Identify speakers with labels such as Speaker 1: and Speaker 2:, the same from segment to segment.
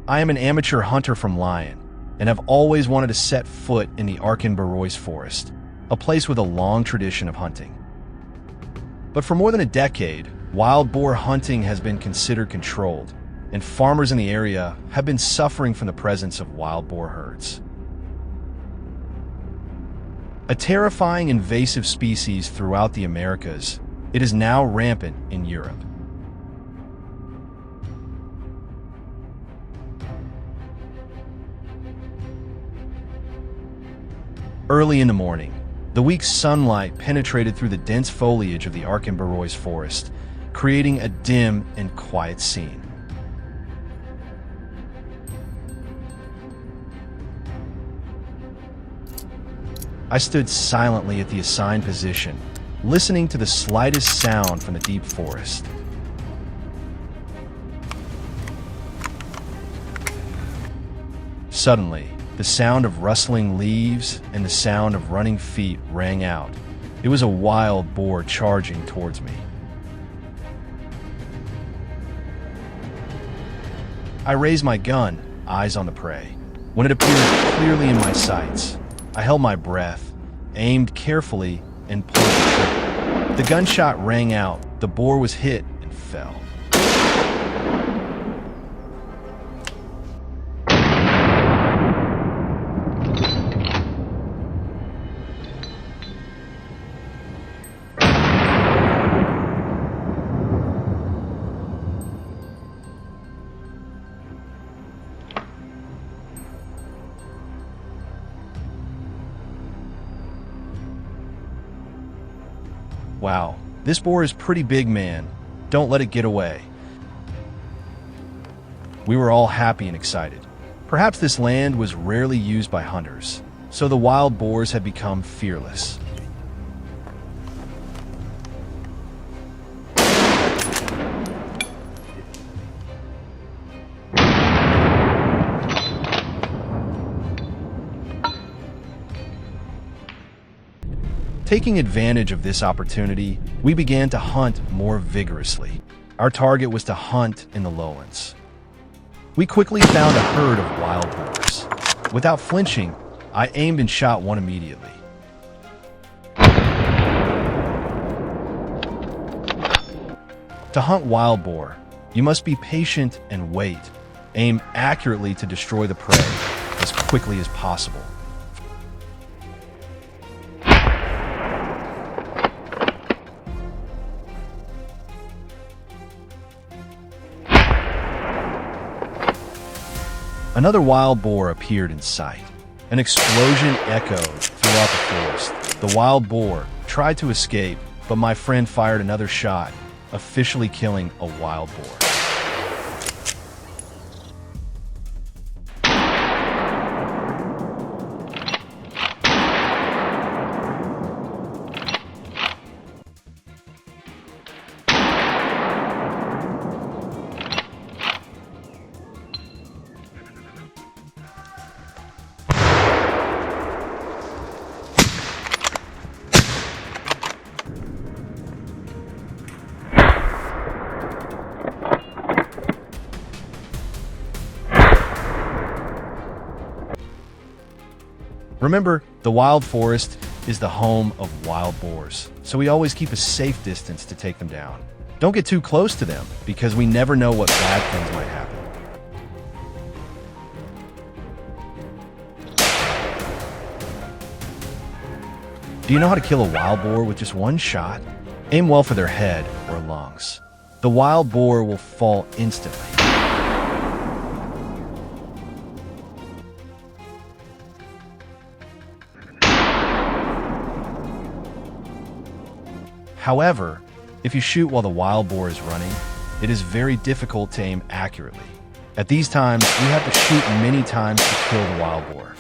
Speaker 1: I am an amateur hunter from Lyon, and have always wanted to set foot in the Boars forest, a place with a long tradition of hunting. But for more than a decade, wild boar hunting has been considered controlled, and farmers in the area have been suffering from the presence of wild boar herds. A terrifying invasive species throughout the Americas, it is now rampant in Europe. Early in the morning, the weak sunlight penetrated through the dense foliage of the Boars forest, creating a dim and quiet scene. I stood silently at the assigned position, listening to the slightest sound from the deep forest. Suddenly, the sound of rustling leaves and the sound of running feet rang out. It was a wild boar charging towards me. I raised my gun, eyes on the prey. When it appeared clearly in my sights, I held my breath, aimed carefully, and pulled the trigger. The gunshot rang out, the boar was hit and fell. Wow, this boar is pretty big, man. Don't let it get away. We were all happy and excited. Perhaps this land was rarely used by hunters, so the wild boars had become fearless. Taking advantage of this opportunity, we began to hunt more vigorously. Our target was to hunt in the lowlands. We quickly found a herd of wild boars. Without flinching, I aimed and shot one immediately. To hunt wild boar, you must be patient and wait. Aim accurately to destroy the prey as quickly as possible. Another wild boar appeared in sight. An explosion echoed throughout the forest. The wild boar tried to escape, but my friend fired another shot, officially killing a wild boar. Remember, the wild forest is the home of wild boars, so we always keep a safe distance to take them down. Don't get too close to them, because we never know what bad things might happen. Do you know how to kill a wild boar with just one shot? Aim well for their head or lungs. The wild boar will fall instantly. However, if you shoot while the wild boar is running, it is very difficult to aim accurately. At these times, we have to shoot many times to kill the wild boar.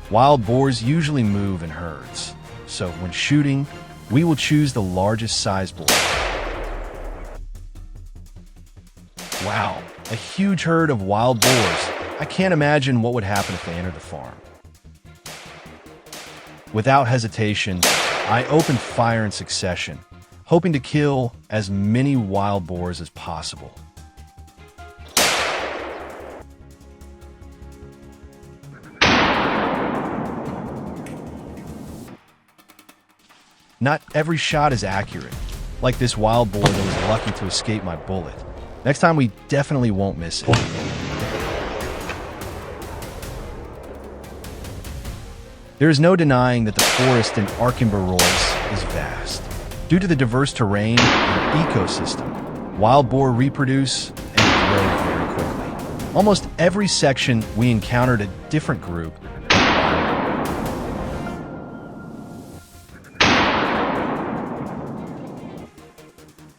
Speaker 1: Wild boars usually move in herds, so when shooting, we will choose the largest size boar. Wow, a huge herd of wild boars. I can't imagine what would happen if they entered the farm. Without hesitation, I opened fire in succession, hoping to kill as many wild boars as possible. Not every shot is accurate, like this wild boar that was lucky to escape my bullet. Next time we definitely won't miss it. There is no denying that the forest in Arkin-Barois is vast. Due to the diverse terrain and ecosystem, wild boar reproduce and grow very quickly. Almost every section we encountered a different group.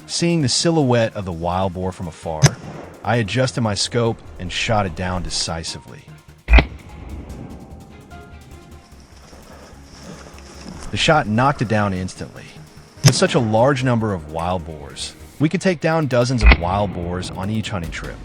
Speaker 1: Seeing the silhouette of the wild boar from afar, I adjusted my scope and shot it down decisively. The shot knocked it down instantly. With such a large number of wild boars, we could take down dozens of wild boars on each hunting trip.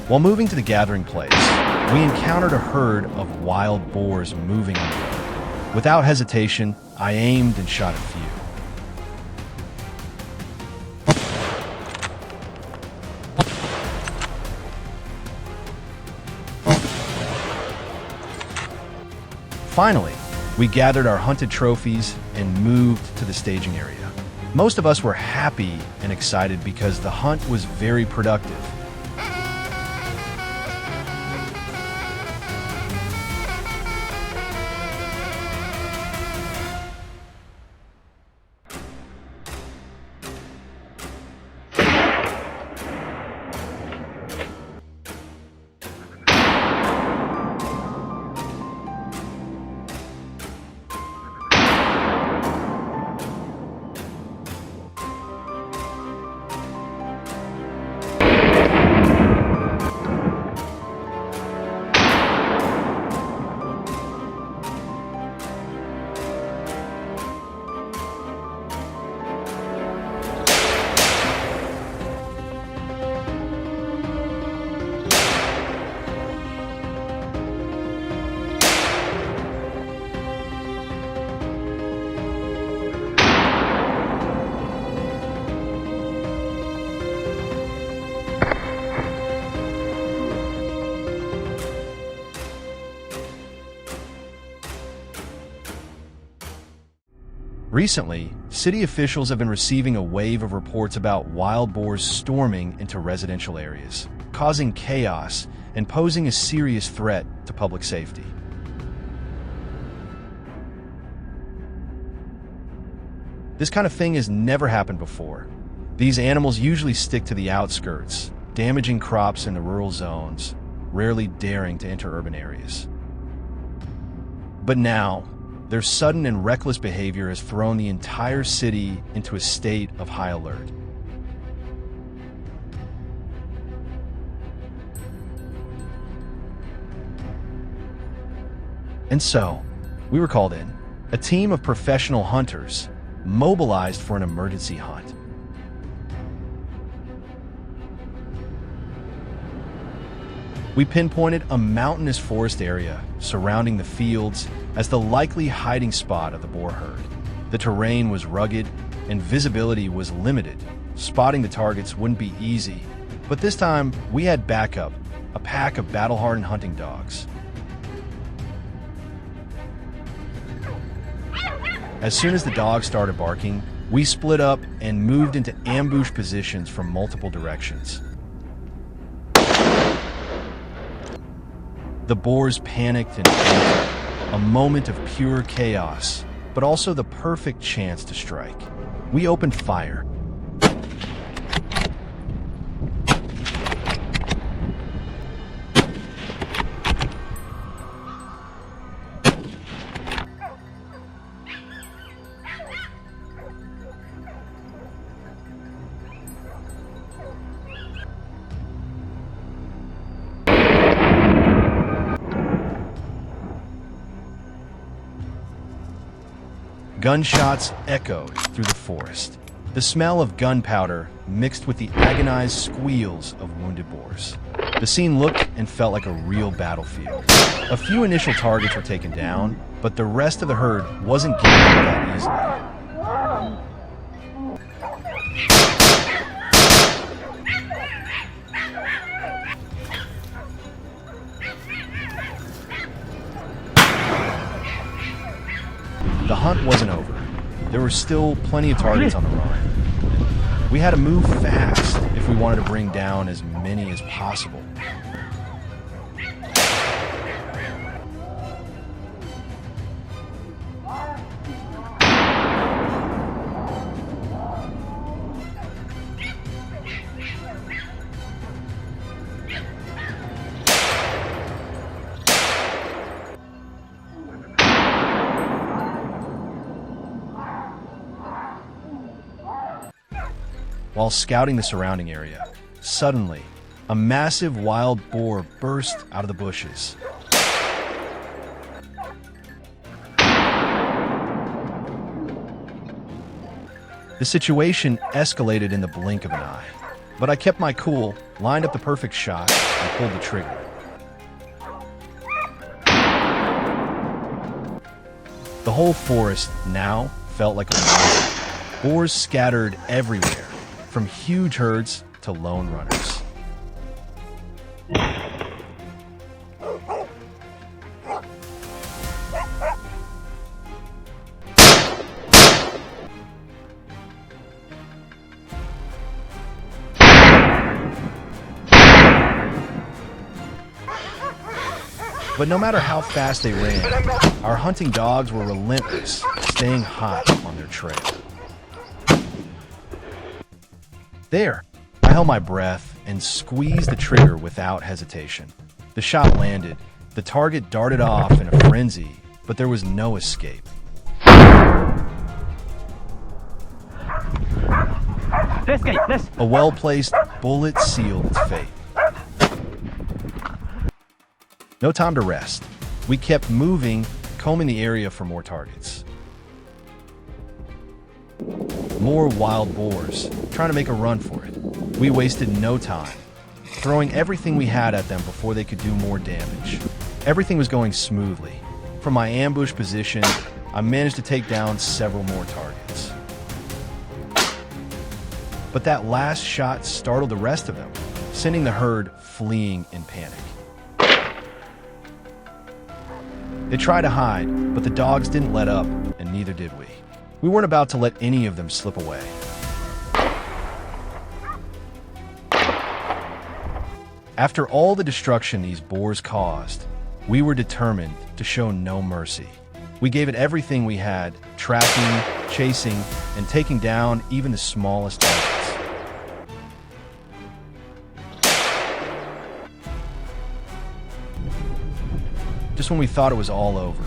Speaker 1: While moving to the gathering place, we encountered a herd of wild boars moving on the road. Without hesitation, I aimed and shot a few. Finally, we gathered our hunted trophies and moved to the staging area. Most of us were happy and excited because the hunt was very productive. Recently, city officials have been receiving a wave of reports about wild boars storming into residential areas, causing chaos and posing a serious threat to public safety. This kind of thing has never happened before. These animals usually stick to the outskirts, damaging crops in the rural zones, rarely daring to enter urban areas. But now, their sudden and reckless behavior has thrown the entire city into a state of high alert. And so, we were called in, a team of professional hunters, mobilized for an emergency hunt. We pinpointed a mountainous forest area surrounding the fields as the likely hiding spot of the boar herd. The terrain was rugged and visibility was limited. Spotting the targets wouldn't be easy, but this time we had backup, a pack of battle-hardened hunting dogs. As soon as the dogs started barking, we split up and moved into ambush positions from multiple directions. The boars panicked and fainted, a moment of pure chaos, but also the perfect chance to strike. We opened fire. Gunshots echoed through the forest. The smell of gunpowder mixed with the agonized squeals of wounded boars. The scene looked and felt like a real battlefield. A few initial targets were taken down, but the rest of the herd wasn't giving up that easily. The hunt wasn't over. There were still plenty of targets on the run. We had to move fast if we wanted to bring down as many as possible. While scouting the surrounding area, suddenly, a massive wild boar burst out of the bushes. The situation escalated in the blink of an eye, but I kept my cool, lined up the perfect shot, and pulled the trigger. The whole forest now felt like a war. Boars scattered everywhere, from huge herds to lone runners. But no matter how fast they ran, our hunting dogs were relentless, staying hot on their trail. There, I held my breath and squeezed the trigger without hesitation. The shot landed. The target darted off in a frenzy, but there was no escape. A well-placed bullet sealed its fate. No time to rest. We kept moving, combing the area for more targets. More wild boars, trying to make a run for it. We wasted no time, throwing everything we had at them before they could do more damage. Everything was going smoothly. From my ambush position, I managed to take down several more targets. But that last shot startled the rest of them, sending the herd fleeing in panic. They tried to hide, but the dogs didn't let up, and neither did we. We weren't about to let any of them slip away. After all the destruction these boars caused, we were determined to show no mercy. We gave it everything we had, tracking, chasing, and taking down even the smallest targets. Just when we thought it was all over.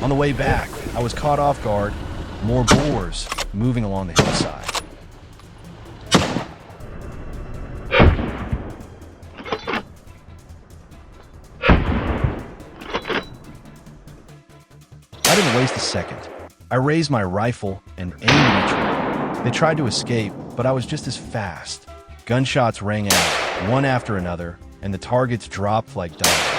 Speaker 1: On the way back, I was caught off guard, more boars moving along the hillside. I didn't waste a second. I raised my rifle and aimed at each one. They tried to escape, but I was just as fast. Gunshots rang out, one after another, and the targets dropped like dominoes.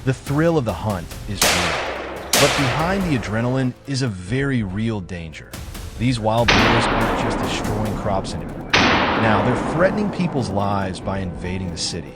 Speaker 1: The thrill of the hunt is real, but behind the adrenaline is a very real danger. These wild boars aren't just destroying crops anymore. Now, they're threatening people's lives by invading the city.